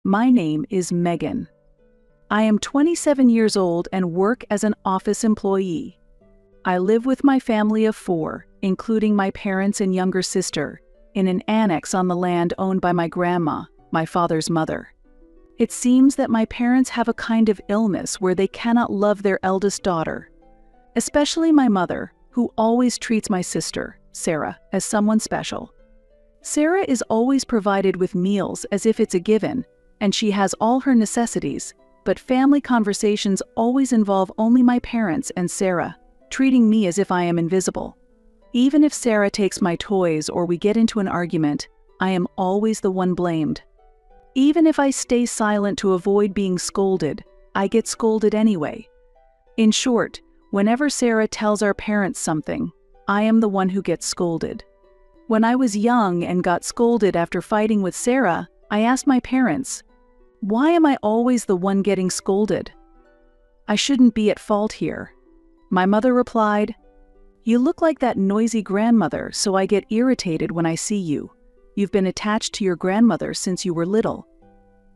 My name is Megan. I am 27 years old and work as an office employee. I live with my family of 4, including my parents and younger sister, in an annex on the land owned by my grandma, my father's mother. It seems that my parents have a kind of illness where they cannot love their eldest daughter, especially my mother, who always treats my sister, Sarah, as someone special. Sarah is always provided with meals as if it's a given, and she has all her necessities, but family conversations always involve only my parents and Sarah, treating me as if I am invisible. Even if Sarah takes my toys or we get into an argument, I am always the one blamed. Even if I stay silent to avoid being scolded, I get scolded anyway. In short, whenever Sarah tells our parents something, I am the one who gets scolded. When I was young and got scolded after fighting with Sarah, I asked my parents, "Why am I always the one getting scolded? I shouldn't be at fault here." My mother replied, "You look like that noisy grandmother, so I get irritated when I see you. You've been attached to your grandmother since you were little.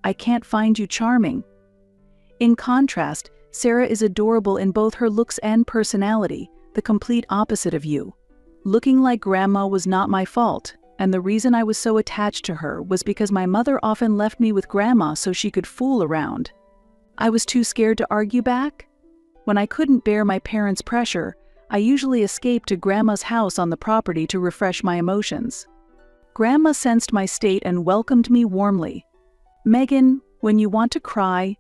I can't find you charming." In contrast, Sarah is adorable in both her looks and personality, the complete opposite of you. Looking like grandma was not my fault, and the reason I was so attached to her was because my mother often left me with grandma so she could fool around. I was too scared to argue back? When I couldn't bear my parents' pressure, I usually escaped to grandma's house on the property to refresh my emotions. Grandma sensed my state and welcomed me warmly. "Megan, when you want to cry,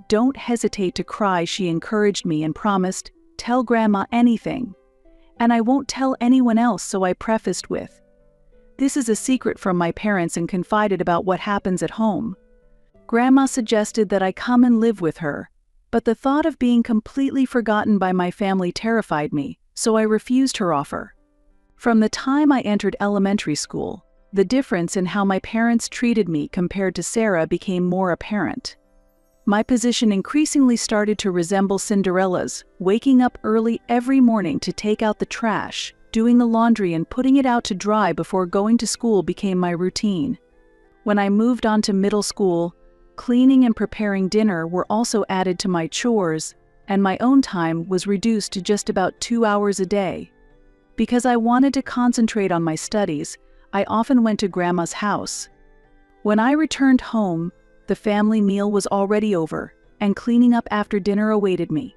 don't hesitate to cry," she encouraged me and promised, "Tell grandma anything. And I won't tell anyone else," so I prefaced with, "This is a secret from my parents," and confided about what happens at home. Grandma suggested that I come and live with her, but the thought of being completely forgotten by my family terrified me, so I refused her offer. From the time I entered elementary school, the difference in how my parents treated me compared to Sarah became more apparent. My position increasingly started to resemble Cinderella's, waking up early every morning to take out the trash, doing the laundry and putting it out to dry before going to school became my routine. When I moved on to middle school, cleaning and preparing dinner were also added to my chores, and my own time was reduced to just about 2 hours a day. Because I wanted to concentrate on my studies, I often went to grandma's house. When I returned home, the family meal was already over, and cleaning up after dinner awaited me.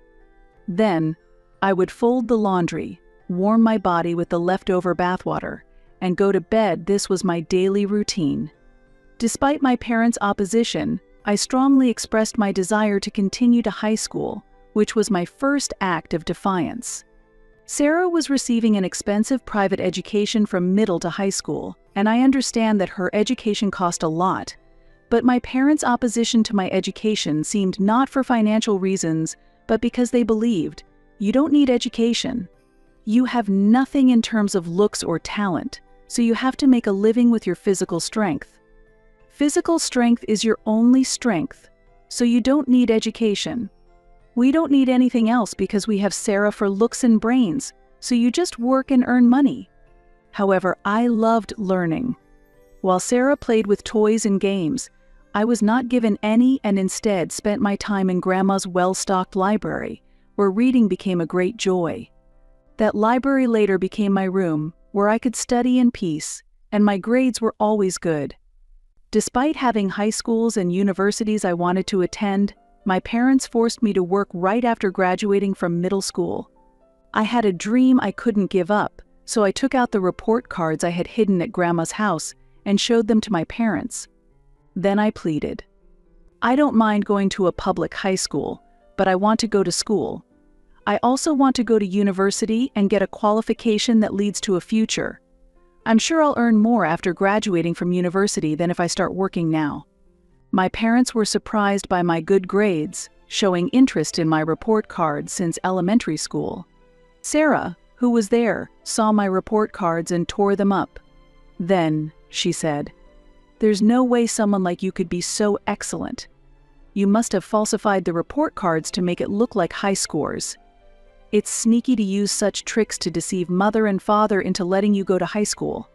Then, I would fold the laundry, warm my body with the leftover bathwater, and go to bed. This was my daily routine. Despite my parents' opposition, I strongly expressed my desire to continue to high school, which was my first act of defiance. Sarah was receiving an expensive private education from middle to high school, and I understand that her education cost a lot. But my parents' opposition to my education seemed not for financial reasons, but because they believed, "You don't need education. You have nothing in terms of looks or talent, so you have to make a living with your physical strength. Physical strength is your only strength, so you don't need education. We don't need anything else because we have Sarah for looks and brains, so you just work and earn money." However, I loved learning. While Sarah played with toys and games, I was not given any and instead spent my time in grandma's well-stocked library, where reading became a great joy. That library later became my room, where I could study in peace, and my grades were always good. Despite having high schools and universities I wanted to attend, my parents forced me to work right after graduating from middle school. I had a dream I couldn't give up, so I took out the report cards I had hidden at grandma's house and showed them to my parents. Then I pleaded, "I don't mind going to a public high school, but I want to go to school. I also want to go to university and get a qualification that leads to a future. I'm sure I'll earn more after graduating from university than if I start working now." My parents were surprised by my good grades, showing interest in my report cards since elementary school. Sarah, who was there, saw my report cards and tore them up. Then, she said, "There's no way someone like you could be so excellent. You must have falsified the report cards to make it look like high scores. It's sneaky to use such tricks to deceive mother and father into letting you go to high school."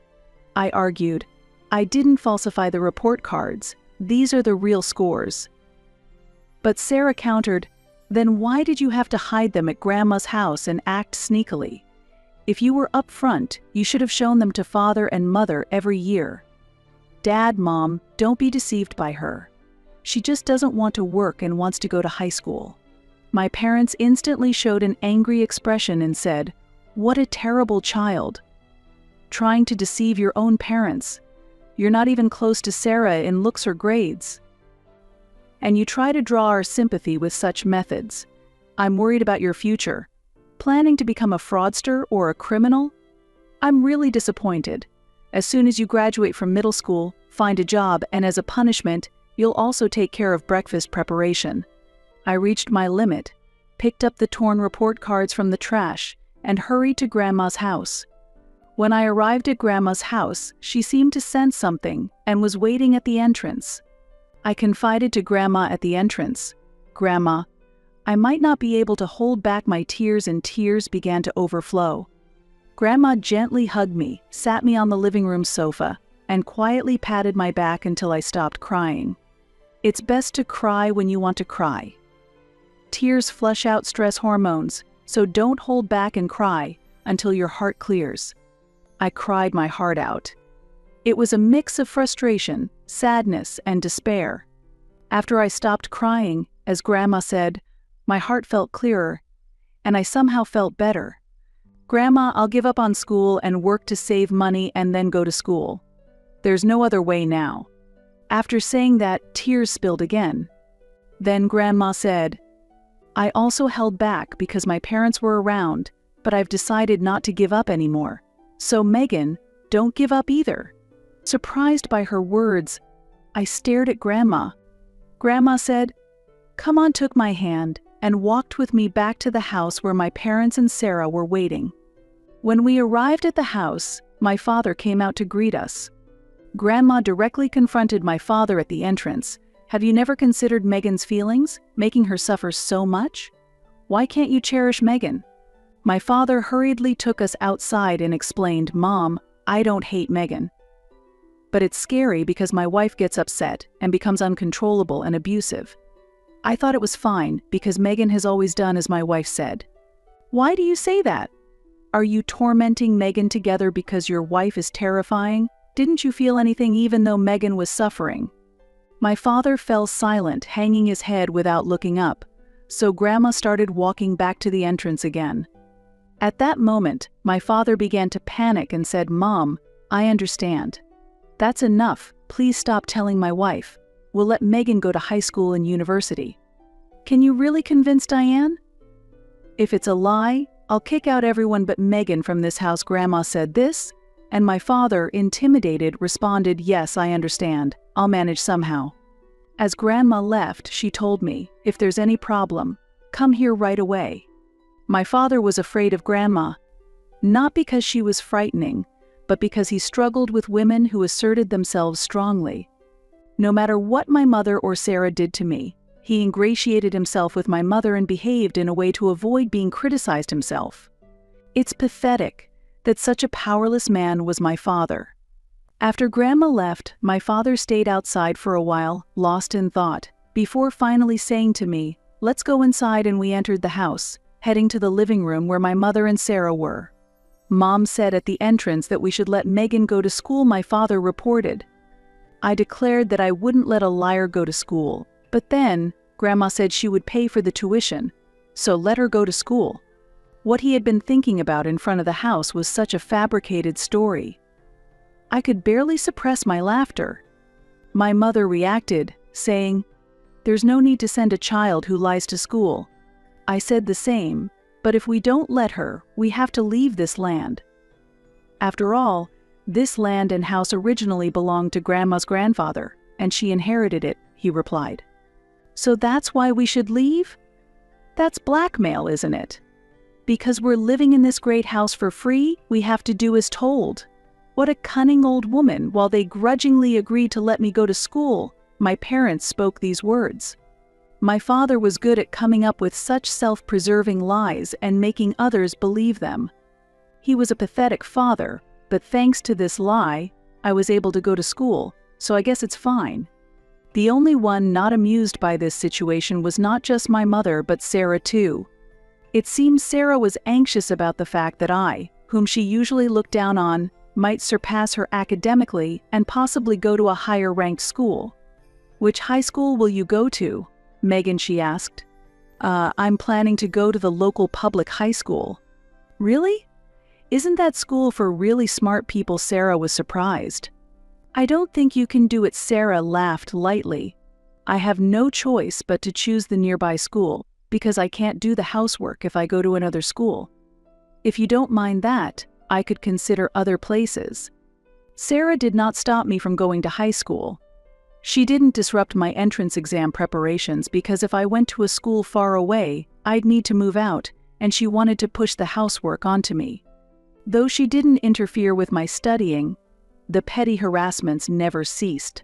I argued, "I didn't falsify the report cards. These are the real scores." But Sarah countered, "Then why did you have to hide them at Grandma's house and act sneakily? If you were upfront, you should have shown them to Father and Mother every year." "Dad, Mom, don't be deceived by her. She just doesn't want to work and wants to go to high school." My parents instantly showed an angry expression and said, "What a terrible child. Trying to deceive your own parents. You're not even close to Sarah in looks or grades. And you try to draw our sympathy with such methods. I'm worried about your future. Planning to become a fraudster or a criminal? I'm really disappointed. As soon as you graduate from middle school, find a job, and as a punishment, you'll also take care of breakfast preparation." I reached my limit, picked up the torn report cards from the trash, and hurried to Grandma's house. When I arrived at Grandma's house, she seemed to sense something and was waiting at the entrance. I confided to Grandma at the entrance, "Grandma, I might not be able to hold back my tears," and tears began to overflow. Grandma gently hugged me, sat me on the living room sofa, and quietly patted my back until I stopped crying. "It's best to cry when you want to cry. Tears flush out stress hormones, so don't hold back and cry until your heart clears." I cried my heart out. It was a mix of frustration, sadness, and despair. After I stopped crying, as Grandma said, my heart felt clearer, and I somehow felt better. "Grandma, I'll give up on school and work to save money and then go to school. There's no other way now." After saying that, tears spilled again. Then Grandma said, "I also held back because my parents were around, but I've decided not to give up anymore. So Megan, don't give up either." Surprised by her words, I stared at Grandma. Grandma said, "Come on," took my hand, and walked with me back to the house where my parents and Sarah were waiting. When we arrived at the house, my father came out to greet us. Grandma directly confronted my father at the entrance. "Have you never considered Megan's feelings, making her suffer so much? Why can't you cherish Megan?" My father hurriedly took us outside and explained, "Mom, I don't hate Megan. But it's scary because my wife gets upset and becomes uncontrollable and abusive. I thought it was fine because Megan has always done as my wife said." "Why do you say that? Are you tormenting Megan together because your wife is terrifying? Didn't you feel anything even though Megan was suffering?" My father fell silent, hanging his head without looking up, so Grandma started walking back to the entrance again. At that moment, my father began to panic and said, "Mom, I understand. That's enough. Please stop telling my wife. We'll let Megan go to high school and university." "Can you really convince Diane?" "If it's a lie, I'll kick out everyone but Megan from this house." Grandma said this, and my father, intimidated, responded, "Yes, I understand. I'll manage somehow." As Grandma left, she told me, "If there's any problem, come here right away." My father was afraid of Grandma, not because she was frightening, but because he struggled with women who asserted themselves strongly. No matter what my mother or Sarah did to me, he ingratiated himself with my mother and behaved in a way to avoid being criticized himself. It's pathetic that such a powerless man was my father. After Grandma left, my father stayed outside for a while, lost in thought, before finally saying to me, "Let's go inside," and we entered the house, heading to the living room where my mother and Sarah were. Mom said at the entrance that we should let Megan go to school, my father reported. I declared that I wouldn't let a liar go to school, but then Grandma said she would pay for the tuition, so let her go to school. What he had been thinking about in front of the house was such a fabricated story. I could barely suppress my laughter. My mother reacted, saying, "There's no need to send a child who lies to school." I said the same, but if we don't let her, we have to leave this land. After all, this land and house originally belonged to Grandma's grandfather, and she inherited it, he replied. So that's why we should leave? That's blackmail, isn't it? Because we're living in this great house for free, we have to do as told. What a cunning old woman. While they grudgingly agreed to let me go to school, my parents spoke these words. My father was good at coming up with such self-preserving lies and making others believe them. He was a pathetic father, but thanks to this lie, I was able to go to school, so I guess it's fine. The only one not amused by this situation was not just my mother but Sarah too. It seems Sarah was anxious about the fact that I, whom she usually looked down on, might surpass her academically and possibly go to a higher-ranked school. "Which high school will you go to, Megan?" she asked. I'm planning to go to the local public high school." "Really? Isn't that school for really smart people?" Sarah was surprised. "I don't think you can do it." Sarah laughed lightly. "I have no choice but to choose the nearby school, because I can't do the housework if I go to another school. If you don't mind that, I could consider other places." Sarah did not stop me from going to high school. She didn't disrupt my entrance exam preparations because if I went to a school far away, I'd need to move out, and she wanted to push the housework onto me. Though she didn't interfere with my studying, the petty harassments never ceased.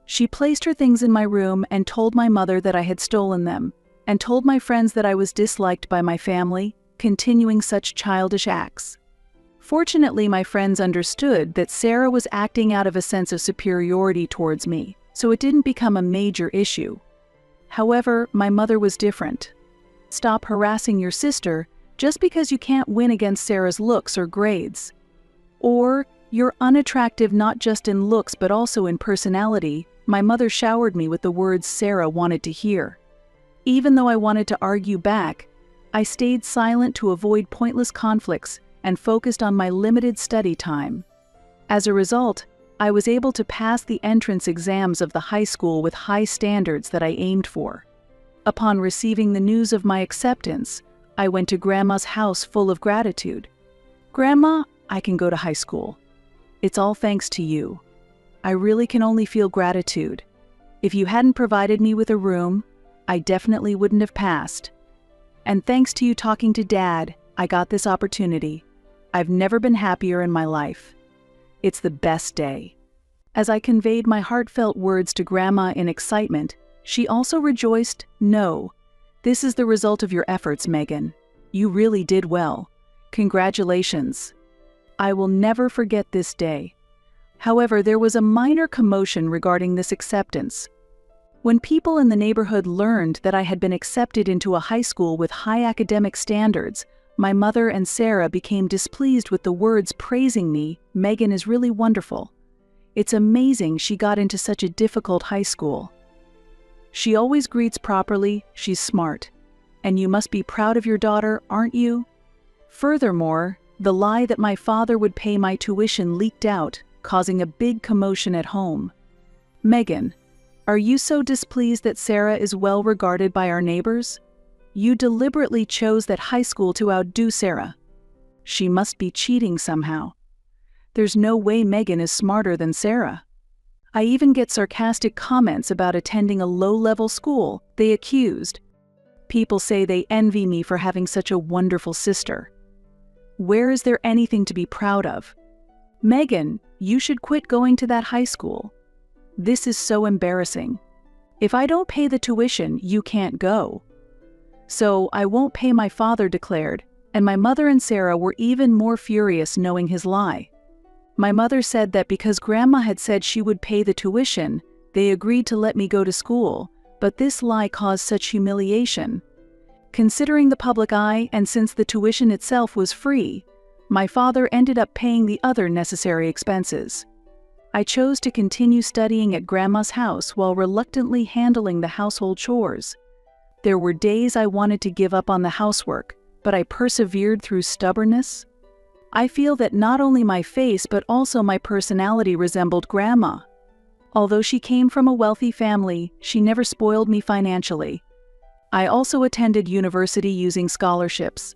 She placed her things in my room and told my mother that I had stolen them, and told my friends that I was disliked by my family, continuing such childish acts. Fortunately, my friends understood that Sarah was acting out of a sense of superiority towards me, so it didn't become a major issue. However, my mother was different. "Stop harassing your sister just because you can't win against Sarah's looks or grades. Or, you're unattractive not just in looks but also in personality." My mother showered me with the words Sarah wanted to hear. Even though I wanted to argue back, I stayed silent to avoid pointless conflicts and focused on my limited study time. As a result, I was able to pass the entrance exams of the high school with high standards that I aimed for. Upon receiving the news of my acceptance, I went to Grandma's house full of gratitude. "Grandma, I can go to high school. It's all thanks to you. I really can only feel gratitude. If you hadn't provided me with a room, I definitely wouldn't have passed. And thanks to you talking to Dad, I got this opportunity. I've never been happier in my life. It's the best day." As I conveyed my heartfelt words to Grandma in excitement, she also rejoiced. "No, this is the result of your efforts, Megan. You really did well. Congratulations. I will never forget this day." However, there was a minor commotion regarding this acceptance. When people in the neighborhood learned that I had been accepted into a high school with high academic standards, my mother and Sarah became displeased with the words praising me. "Megan is really wonderful. It's amazing she got into such a difficult high school. She always greets properly, she's smart. And you must be proud of your daughter, aren't you?" Furthermore, the lie that my father would pay my tuition leaked out, causing a big commotion at home. "Megan, are you so displeased that Sarah is well regarded by our neighbors? You deliberately chose that high school to outdo Sarah. She must be cheating somehow. There's no way Megan is smarter than Sarah." I even get sarcastic comments about attending a low-level school, they accused. People say they envy me for having such a wonderful sister. Where is there anything to be proud of? "Megan, you should quit going to that high school. This is so embarrassing. If I don't pay the tuition, you can't go." "So I won't pay," my father declared, and my mother and Sarah were even more furious knowing his lie. My mother said that because Grandma had said she would pay the tuition, they agreed to let me go to school, but this lie caused such humiliation. Considering the public eye and since the tuition itself was free, my father ended up paying the other necessary expenses. I chose to continue studying at Grandma's house while reluctantly handling the household chores. There were days I wanted to give up on the housework, but I persevered through stubbornness. I feel that not only my face but also my personality resembled Grandma. Although she came from a wealthy family, she never spoiled me financially. I also attended university using scholarships.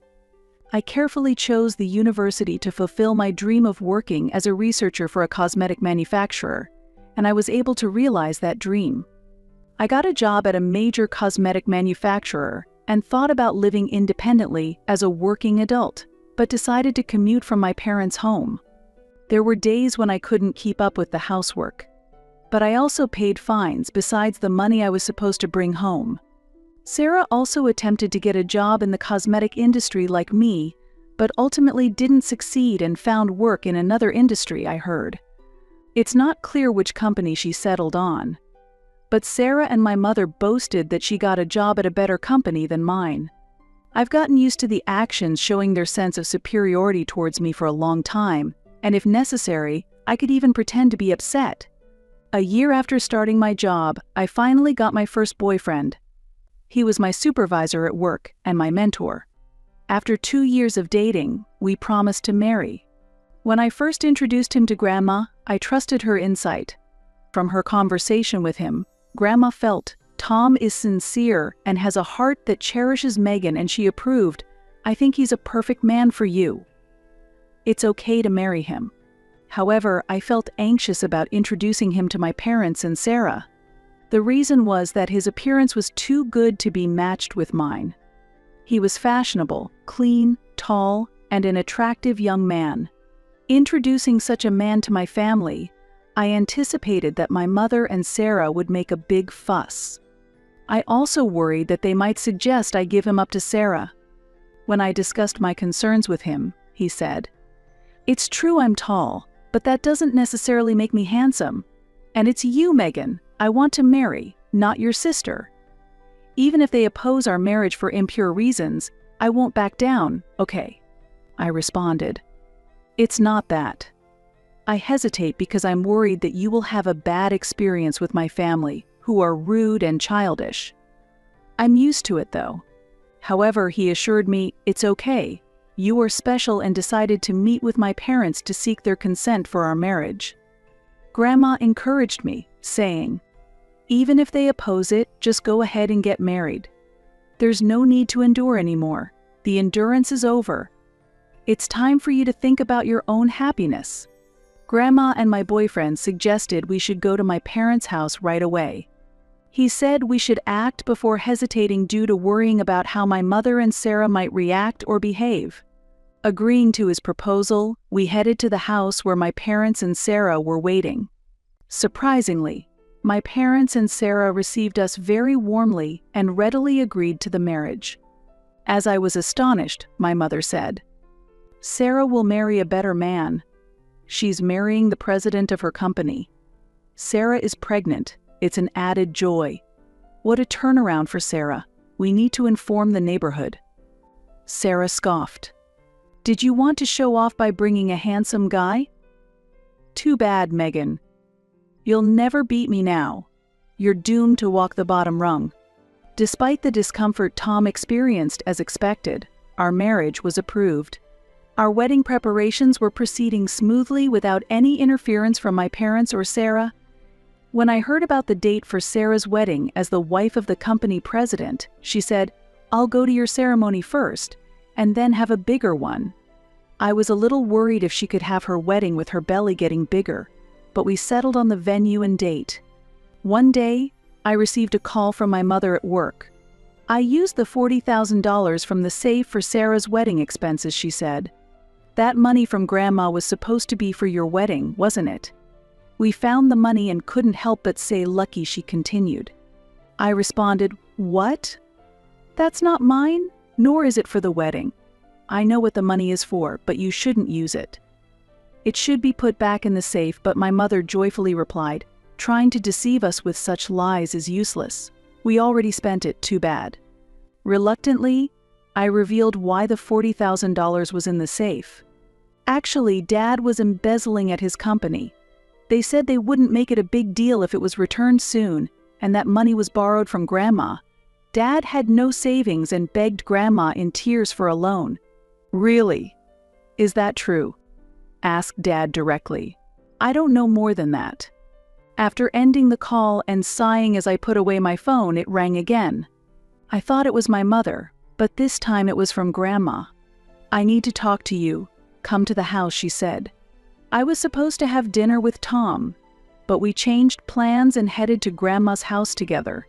I carefully chose the university to fulfill my dream of working as a researcher for a cosmetic manufacturer, and I was able to realize that dream. I got a job at a major cosmetic manufacturer and thought about living independently as a working adult, but decided to commute from my parents' home. There were days when I couldn't keep up with the housework, but I also paid fines besides the money I was supposed to bring home. Sarah also attempted to get a job in the cosmetic industry like me, but ultimately didn't succeed and found work in another industry, I heard. It's not clear which company she settled on. but Sarah and my mother boasted that she got a job at a better company than mine. I've gotten used to the actions showing their sense of superiority towards me for a long time, and if necessary, I could even pretend to be upset. A year after starting my job, I finally got my first boyfriend. He was my supervisor at work and my mentor. After 2 years of dating, we promised to marry. When I first introduced him to Grandma, I trusted her insight. From her conversation with him, Grandma felt, Tom is sincere and has a heart that cherishes Megan, and she approved, I think he's a perfect man for you. It's okay to marry him. However, I felt anxious about introducing him to my parents and Sarah. The reason was that his appearance was too good to be matched with mine. He was fashionable, clean, tall, and an attractive young man. Introducing such a man to my family, I anticipated that my mother and Sarah would make a big fuss. I also worried that they might suggest I give him up to Sarah. When I discussed my concerns with him, he said, "It's true I'm tall, but that doesn't necessarily make me handsome. And it's you, Megan, I want to marry, not your sister. Even if they oppose our marriage for impure reasons, I won't back down, okay?" I responded. "It's not that. I hesitate because I'm worried that you will have a bad experience with my family, who are rude and childish. I'm used to it though." However, he assured me, "It's okay. You are special," and decided to meet with my parents to seek their consent for our marriage. Grandma encouraged me, saying, "Even if they oppose it, just go ahead and get married. There's no need to endure anymore. The endurance is over. It's time for you to think about your own happiness." Grandma and my boyfriend suggested we should go to my parents' house right away. He said we should act before hesitating due to worrying about how my mother and Sarah might react or behave. Agreeing to his proposal, we headed to the house where my parents and Sarah were waiting. Surprisingly, my parents and Sarah received us very warmly and readily agreed to the marriage. As I was astonished, my mother said, "Sarah will marry a better man. She's marrying the president of her company. Sarah is pregnant. It's an added joy. What a turnaround for Sarah. We need to inform the neighborhood." Sarah scoffed. "Did you want to show off by bringing a handsome guy? Too bad, Megan. You'll never beat me now. You're doomed to walk the bottom rung." Despite the discomfort Tom experienced as expected, our marriage was approved. Our wedding preparations were proceeding smoothly without any interference from my parents or Sarah. When I heard about the date for Sarah's wedding as the wife of the company president, she said, "I'll go to your ceremony first, and then have a bigger one." I was a little worried if she could have her wedding with her belly getting bigger, but we settled on the venue and date. One day, I received a call from my mother at work. "I used the $40,000 from the safe for Sarah's wedding expenses," she said. "That money from Grandma was supposed to be for your wedding, wasn't it?" We found the money and couldn't help but say lucky, she continued. I responded, "What? That's not mine, nor is it for the wedding. I know what the money is for, but you shouldn't use it. It should be put back in the safe," but my mother joyfully replied, "Trying to deceive us with such lies is useless. We already spent it, too bad." Reluctantly, I revealed why the $40,000 was in the safe. Actually, Dad was embezzling at his company. They said they wouldn't make it a big deal if it was returned soon, and that money was borrowed from Grandma. Dad had no savings and begged Grandma in tears for a loan. "Really? Is that true?" asked Dad directly. "I don't know more than that." After ending the call and sighing as I put away my phone, it rang again. I thought it was my mother, but this time it was from Grandma. "I need to talk to you. Come to the house," she said. I was supposed to have dinner with Tom, but we changed plans and headed to Grandma's house together.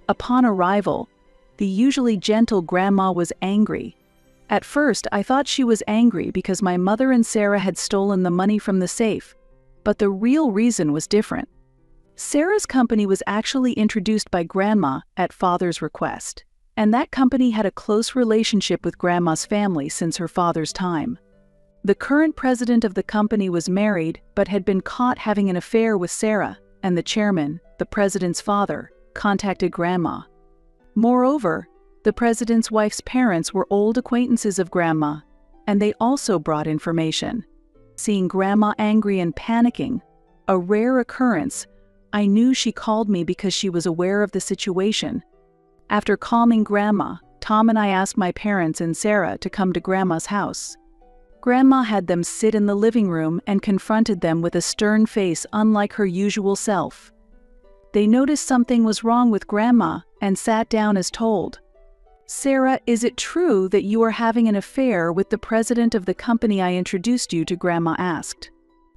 Upon arrival, the usually gentle Grandma was angry. At first, I thought she was angry because my mother and Sarah had stolen the money from the safe, but the real reason was different. Sarah's company was actually introduced by Grandma at Father's request, and that company had a close relationship with Grandma's family since her father's time. The current president of the company was married but had been caught having an affair with Sarah, and the chairman, the president's father, contacted Grandma. Moreover, the president's wife's parents were old acquaintances of Grandma, and they also brought information. Seeing Grandma angry and panicking, a rare occurrence, I knew she called me because she was aware of the situation. After calming Grandma, Tom and I asked my parents and Sarah to come to Grandma's house. Grandma had them sit in the living room and confronted them with a stern face unlike her usual self. They noticed something was wrong with Grandma and sat down as told. "Sarah, is it true that you are having an affair with the president of the company I introduced you to?" Grandma asked.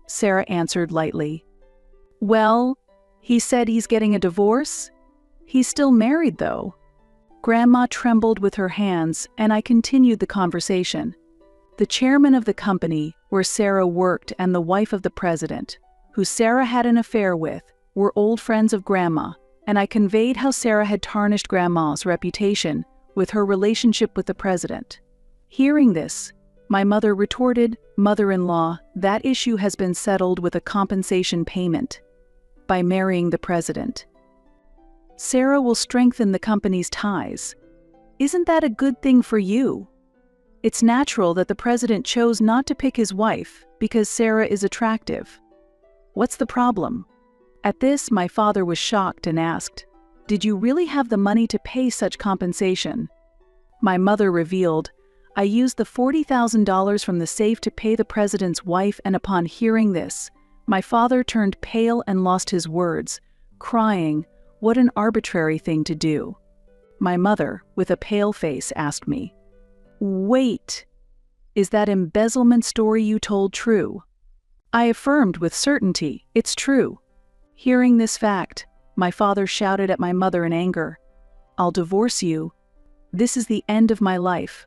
Sarah answered lightly. "Well, he said he's getting a divorce. He's still married, though." Grandma trembled with her hands, and I continued the conversation. The chairman of the company where Sarah worked and the wife of the president, who Sarah had an affair with, were old friends of Grandma, and I conveyed how Sarah had tarnished Grandma's reputation with her relationship with the president. Hearing this, my mother retorted, "Mother-in-law, that issue has been settled with a compensation payment. By marrying the president, Sarah will strengthen the company's ties. Isn't that a good thing for you? It's natural that the president chose not to pick his wife because Sarah is attractive. What's the problem?" At this, my father was shocked and asked, "Did you really have the money to pay such compensation?" My mother revealed, "I used the $40,000 from the safe to pay the president's wife," and upon hearing this, my father turned pale and lost his words, crying, "What an arbitrary thing to do." My mother, with a pale face, asked me, "Wait, is that embezzlement story you told true?" I affirmed with certainty, "It's true." Hearing this fact, my father shouted at my mother in anger, "I'll divorce you. This is the end of my life."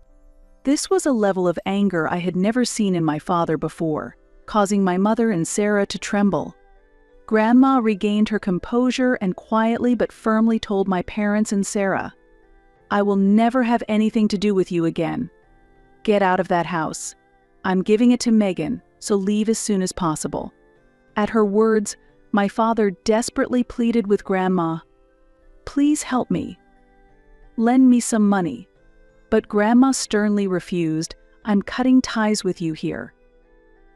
This was a level of anger I had never seen in my father before, causing my mother and Sarah to tremble. Grandma regained her composure and quietly but firmly told my parents and Sarah, "I will never have anything to do with you again. Get out of that house. I'm giving it to Megan, so leave as soon as possible." At her words, my father desperately pleaded with Grandma, "Please help me. Lend me some money." But Grandma sternly refused. "I'm cutting ties with you here.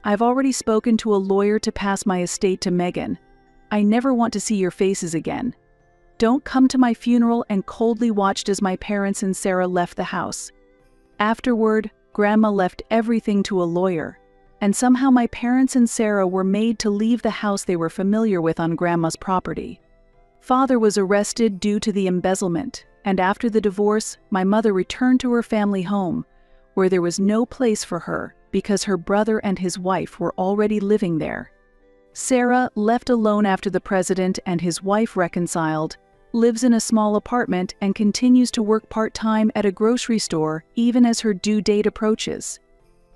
I've already spoken to a lawyer to pass my estate to Megan. I never want to see your faces again. Don't come to my funeral," and coldly watched as my parents and Sarah left the house. Afterward, Grandma left everything to a lawyer, and somehow my parents and Sarah were made to leave the house they were familiar with on Grandma's property. Father was arrested due to the embezzlement, and after the divorce, my mother returned to her family home, where there was no place for her because her brother and his wife were already living there. Sarah, left alone after the president and his wife reconciled, lives in a small apartment and continues to work part-time at a grocery store even as her due date approaches.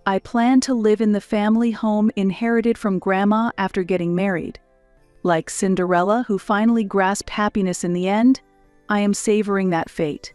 I plan to live in the family home inherited from Grandma after getting married. Like Cinderella, who finally grasped happiness in the end, I am savoring that fate.